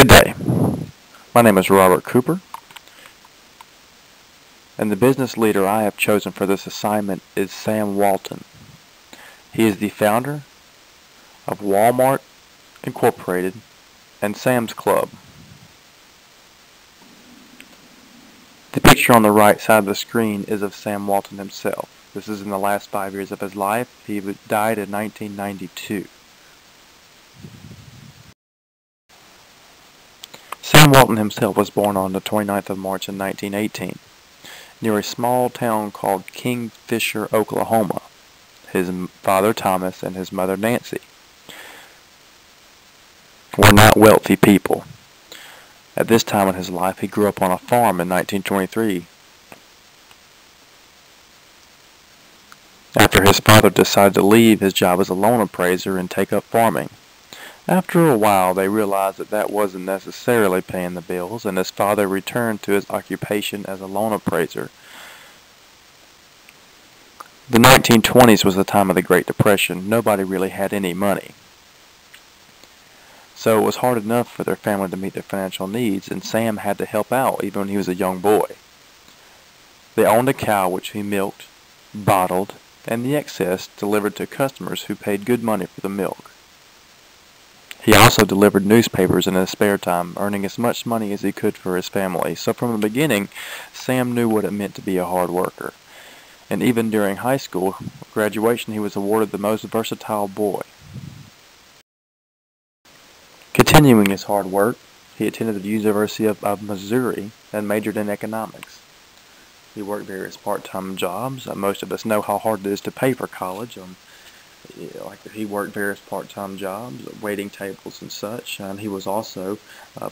Good day. My name is Robert Cooper, and the business leader I have chosen for this assignment is Sam Walton. He is the founder of Walmart Incorporated and Sam's Club. The picture on the right side of the screen is of Sam Walton himself. This is in the last 5 years of his life. He died in 1992. Sam Walton himself was born on the 29th of March in 1918 near a small town called Kingfisher, Oklahoma. His father, Thomas, and his mother, Nancy, were not wealthy people. At this time in his life, he grew up on a farm in 1923. After his father decided to leave his job as a loan appraiser and take up farming. After a while, they realized that wasn't necessarily paying the bills, and his father returned to his occupation as a loan appraiser. The 1920s was the time of the Great Depression. Nobody really had any money. So it was hard enough for their family to meet their financial needs, and Sam had to help out even when he was a young boy. They owned a cow which he milked, bottled, and the excess delivered to customers who paid good money for the milk. He also delivered newspapers in his spare time, earning as much money as he could for his family. So from the beginning, Sam knew what it meant to be a hard worker. And even during high school graduation, he was awarded the most versatile boy. Continuing his hard work, he attended the University of Missouri and majored in economics. He worked various part-time jobs. Most of us know how hard it is to pay for college. He worked various part-time jobs, waiting tables and such. He was also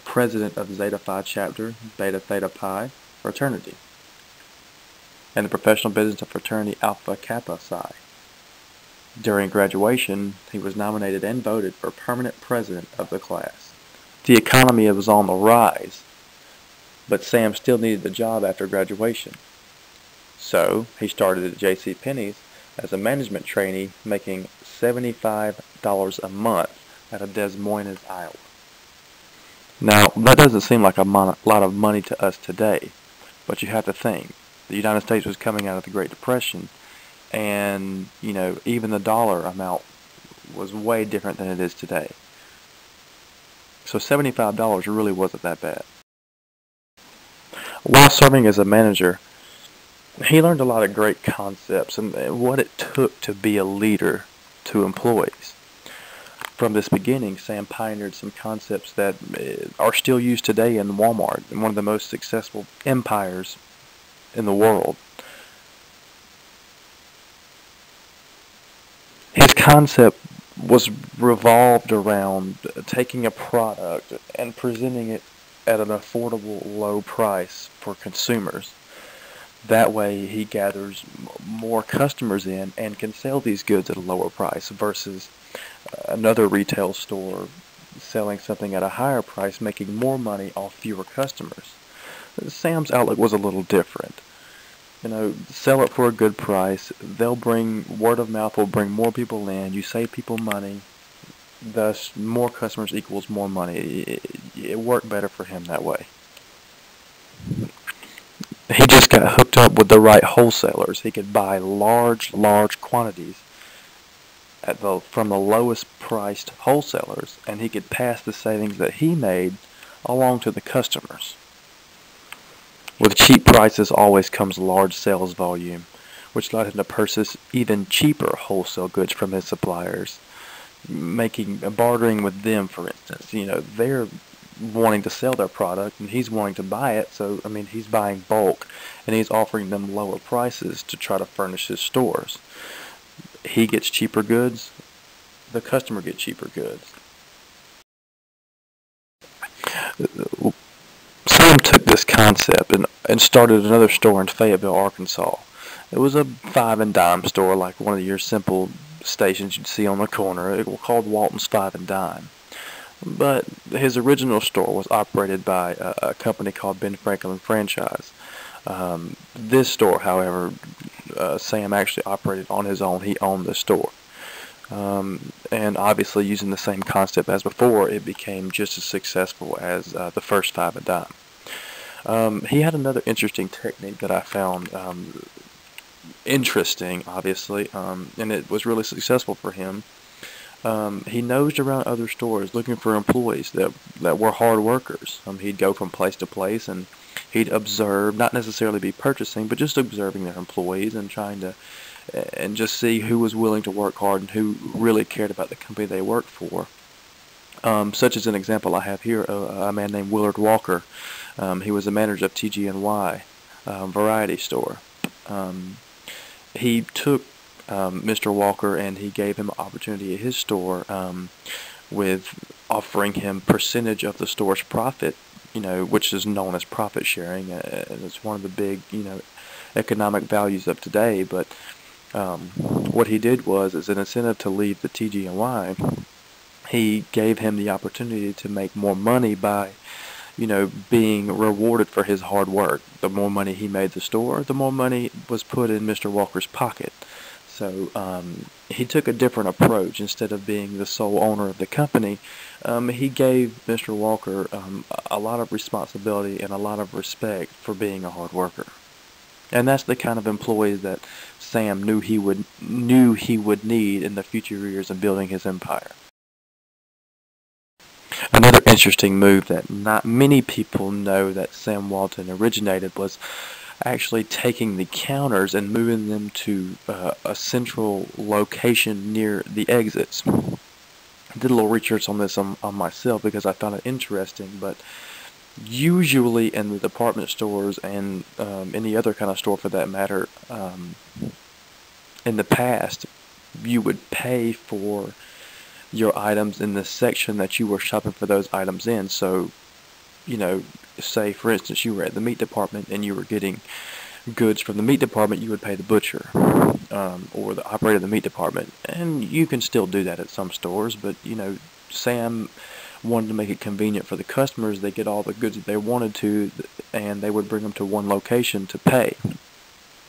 president of the Zeta Phi chapter, Beta Theta Pi fraternity, and the professional business of fraternity Alpha Kappa Psi. During graduation, he was nominated and voted for permanent president of the class. The economy was on the rise, but Sam still needed a job after graduation. So he started at JCPenney's as a management trainee, making $75 a month out of Des Moines, Iowa. Now, that doesn't seem like a lot of money to us today, but you have to think, the United States was coming out of the Great Depression, and, even the dollar amount was way different than it is today. So $75 really wasn't that bad. While serving as a manager, he learned a lot of great concepts and what it took to be a leader to employees. From this beginning, Sam pioneered some concepts that are still used today in Walmart, one of the most successful empires in the world. His concept was revolved around taking a product and presenting it at an affordable low price for consumers. That way he gathers more customers in and can sell these goods at a lower price versus another retail store selling something at a higher price, making more money off fewer customers. Sam's outlook was a little different. Sell it for a good price. Word of mouth will bring more people in. You save people money. Thus, more customers equals more money. It worked better for him that way. He just got hooked up with the right wholesalers. He could buy large quantities from the lowest priced wholesalers, and he could pass the savings that he made along to the customers. With cheap prices always comes large sales volume, which allowed him to purchase even cheaper wholesale goods from his suppliers, bartering with them, for instance. They're wanting to sell their product and he's wanting to buy it, so he's buying bulk and he's offering them lower prices to try to furnish his stores. He gets cheaper goods, the customer gets cheaper goods. Sam took this concept and started another store in Fayetteville, Arkansas. It was a 5 and dime store, like one of your simple stations you'd see on the corner. It was called Walton's 5 and Dime. But his original store was operated by a company called Ben Franklin Franchise. This store, however, Sam actually operated on his own. He owned the store. And obviously, using the same concept as before, it became just as successful as the first five a dime. He had another interesting technique that I found interesting, obviously, and it was really successful for him. He nosed around other stores looking for employees that were hard workers. He'd go from place to place and he'd observe, not necessarily be purchasing, but just observing their employees and trying to, and just see who was willing to work hard and who really cared about the company they worked for. Such as an example I have here, a man named Willard Walker. He was the manager of TG&Y variety store. He took Mr. Walker and he gave him an opportunity at his store with offering him percentage of the store's profit, which is known as profit sharing. And it's one of the big, economic values of today. But what he did was, as an incentive to leave the TG&Y, he gave him the opportunity to make more money by being rewarded for his hard work. The more money he made the store, the more money was put in Mr. Walker's pocket. So he took a different approach. Instead of being the sole owner of the company, he gave Mr. Walker a lot of responsibility and a lot of respect for being a hard worker. And that's the kind of employees that Sam knew he would need in the future years of building his empire. Another interesting move that not many people know that Sam Walton originated was actually taking the counters and moving them to a central location near the exits. I did a little research on this on myself because I found it interesting, but usually in the department stores and any other kind of store for that matter, in the past, you would pay for your items in the section that you were shopping for those items in. So, say for instance you were at the meat department and you were getting goods from the meat department, you would pay the butcher or the operator of the meat department. And you can still do that at some stores, but Sam wanted to make it convenient for the customers. They get all the goods that they wanted to, and they would bring them to one location to pay.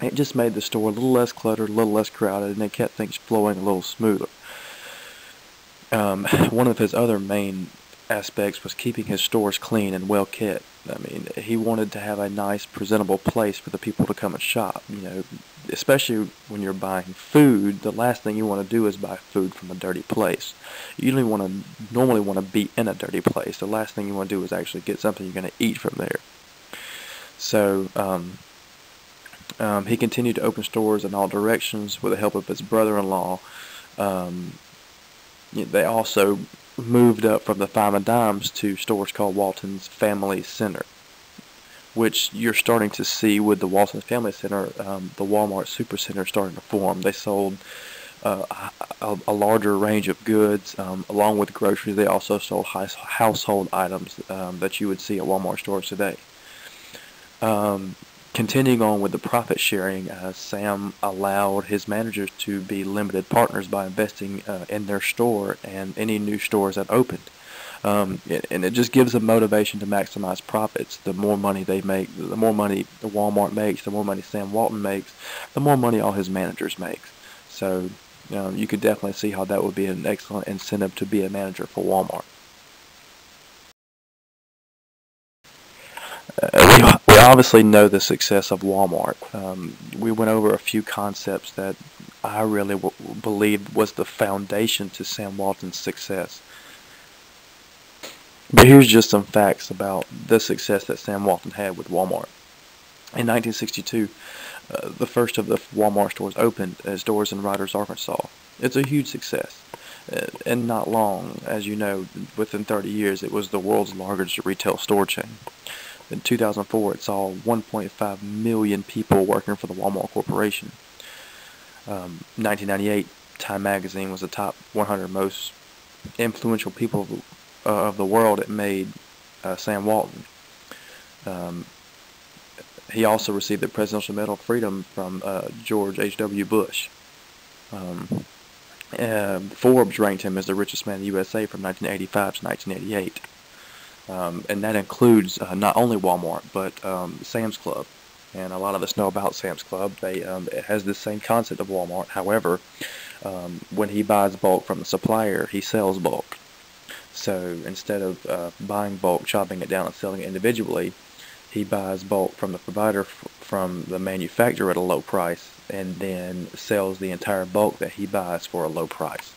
It just made the store a little less cluttered, a little less crowded, and it kept things flowing a little smoother. One of his other main aspects was keeping his stores clean and well kept. I mean, he wanted to have a nice, presentable place for the people to come and shop. Especially when you're buying food, the last thing you want to do is buy food from a dirty place. You don't normally want to be in a dirty place. The last thing you want to do is actually get something you're going to eat from there. So he continued to open stores in all directions with the help of his brother-in-law. They also moved up from the Five and Dimes to stores called Walton's Family Center, which you're starting to see with the Walton's Family Center, the Walmart Supercenter starting to form. They sold a larger range of goods, along with groceries. They also sold household items that you would see at Walmart stores today. Continuing on with the profit sharing, Sam allowed his managers to be limited partners by investing in their store and any new stores that opened. And it just gives them motivation to maximize profits. The more money they make, the more money the Walmart makes, the more money Sam Walton makes, the more money all his managers make. So you could definitely see how that would be an excellent incentive to be a manager for Walmart. We obviously know the success of Walmart. We went over a few concepts that I really believed was the foundation to Sam Walton's success. But here's just some facts about the success that Sam Walton had with Walmart. In 1962, the first of the Walmart stores opened as stores in Riders, Arkansas. It's a huge success. And not long, as you know, within 30 years, it was the world's largest retail store chain. In 2004, it saw 1.5 million people working for the Walmart Corporation. 1998, Time Magazine was the top 100 most influential people of the world. It made Sam Walton. He also received the Presidential Medal of Freedom from George H.W. Bush. Forbes ranked him as the richest man in the USA from 1985 to 1988. And that includes not only Walmart, but Sam's Club. And a lot of us know about Sam's Club. It has the same concept of Walmart. However, When he buys bulk from the supplier, he sells bulk. So instead of buying bulk, chopping it down, and selling it individually, he buys bulk from the provider, from the manufacturer at a low price, and then sells the entire bulk that he buys for a low price.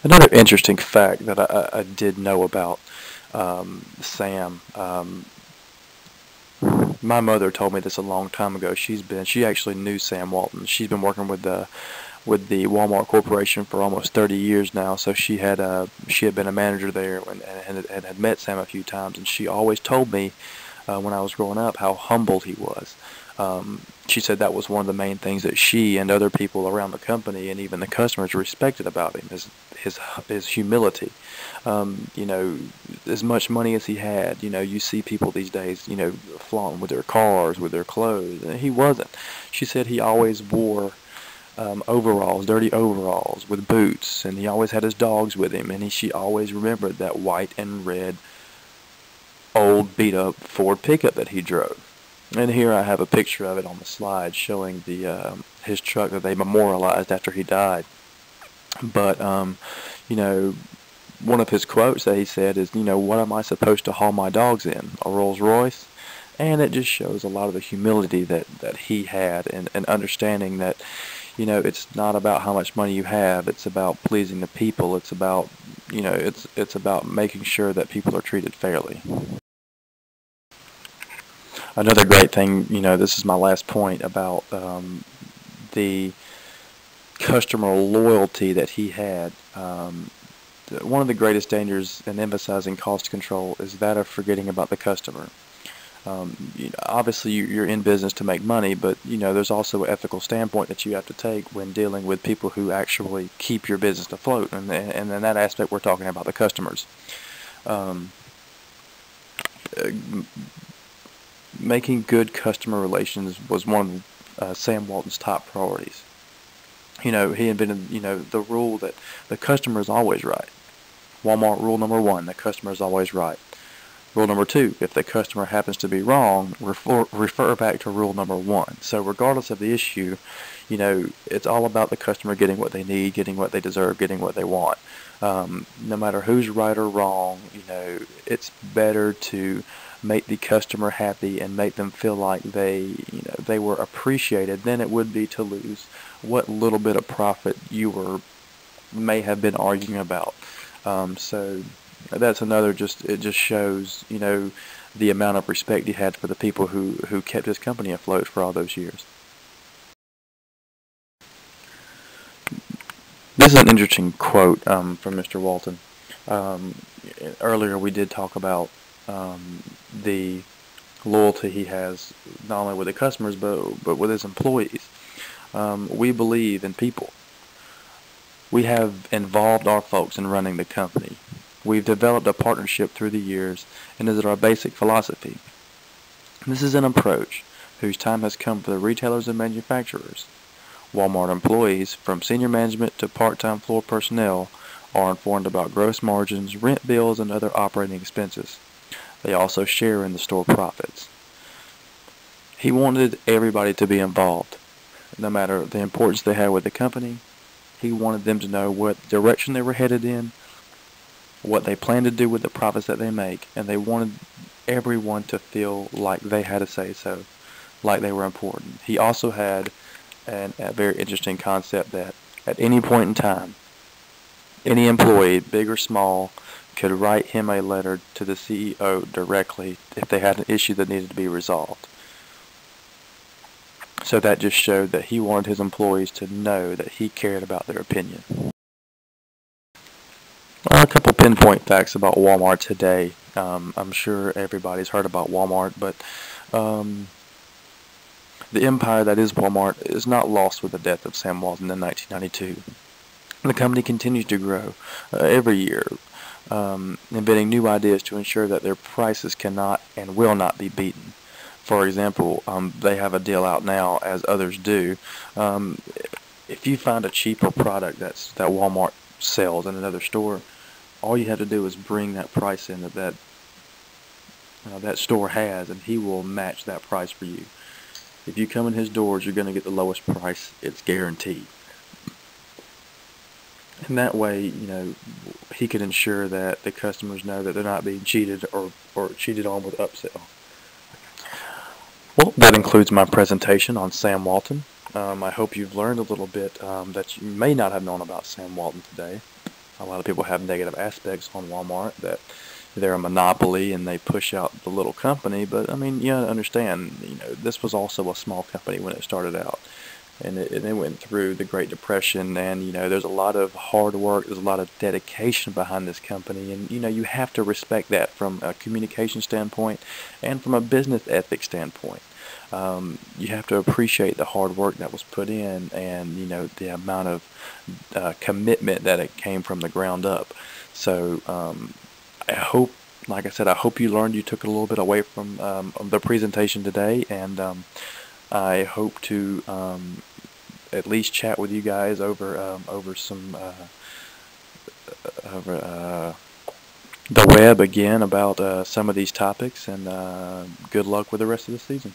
Another interesting fact that I did know about Sam. My mother told me this a long time ago. She actually knew Sam Walton. She's been working with the Walmart Corporation for almost 30 years now. So she had been a manager there and had met Sam a few times. And she always told me when I was growing up how humble he was. She said that was one of the main things that she and other people around the company and even the customers respected about him, is his humility. As much money as he had, you see people these days, flaunting with their cars, with their clothes, and he wasn't. She said he always wore overalls, dirty overalls with boots, and he always had his dogs with him, and she always remembered that white and red old beat-up Ford pickup that he drove. And here I have a picture of it on the slide showing his truck that they memorialized after he died. But, one of his quotes that he said is, what am I supposed to haul my dogs in? A Rolls Royce? And it just shows a lot of the humility that he had, and understanding that, it's not about how much money you have. It's about pleasing the people. It's about, it's about making sure that people are treated fairly. Another great thing, this is my last point about the customer loyalty that he had. One of the greatest dangers in emphasizing cost control is that of forgetting about the customer. Obviously, you're in business to make money, but there's also an ethical standpoint that you have to take when dealing with people who actually keep your business afloat, and in that aspect, we're talking about the customers. Making good customer relations was one of Sam Walton's top priorities. He invented, the rule that the customer is always right. Walmart rule number 1, the customer is always right. Rule number 2, if the customer happens to be wrong, refer back to rule number 1. So regardless of the issue, it's all about the customer getting what they need, getting what they deserve, getting what they want. No matter who's right or wrong, it's better to make the customer happy and make them feel like they were appreciated than it would be to lose what little bit of profit you may have been arguing about. So that's another, it just shows, the amount of respect he had for the people who kept his company afloat for all those years. This is an interesting quote from Mr. Walton. Earlier we did talk about the loyalty he has not only with the customers but with his employees. We believe in people. We have involved our folks in running the company. We've developed a partnership through the years, and is our basic philosophy. This is an approach whose time has come for the retailers and manufacturers. Walmart employees, from senior management to part-time floor personnel, are informed about gross margins, rent bills, and other operating expenses. They also share in the store profits. He wanted everybody to be involved, no matter the importance they had with the company. He wanted them to know what direction they were headed in, what they planned to do with the profits that they make, and they wanted everyone to feel like they had a say-so, like they were important. He also had a very interesting concept that at any point in time, any employee, big or small, could write him a letter to the CEO directly if they had an issue that needed to be resolved. So that just showed that he wanted his employees to know that he cared about their opinion. A couple pinpoint facts about Walmart today. I'm sure everybody's heard about Walmart, but the empire that is Walmart is not lost with the death of Sam Walton in 1992. The company continues to grow every year, inventing new ideas to ensure that their prices cannot and will not be beaten. For example, they have a deal out now, as others do. If you find a cheaper product that Walmart sells in another store, all you have to do is bring that price in that store has, and he will match that price for you. If you come in his doors, you're going to get the lowest price. It's guaranteed. And that way, he can ensure that the customers know that they're not being cheated or cheated on with upsell. Well, that includes my presentation on Sam Walton. I hope you've learned a little bit that you may not have known about Sam Walton today. A lot of people have negative aspects on Walmart, that they're a monopoly and they push out the little company. But I mean, you understand, this was also a small company when it started out. And it went through the Great Depression, and there's a lot of hard work, there's a lot of dedication behind this company, and you have to respect that from a communication standpoint and from a business ethics standpoint. You have to appreciate the hard work that was put in, and the amount of commitment that it came from the ground up. So I hope, like I said, I hope you learned, you took a little bit away from the presentation today, and I hope to at least chat with you guys over some over the web again about some of these topics, and good luck with the rest of the season.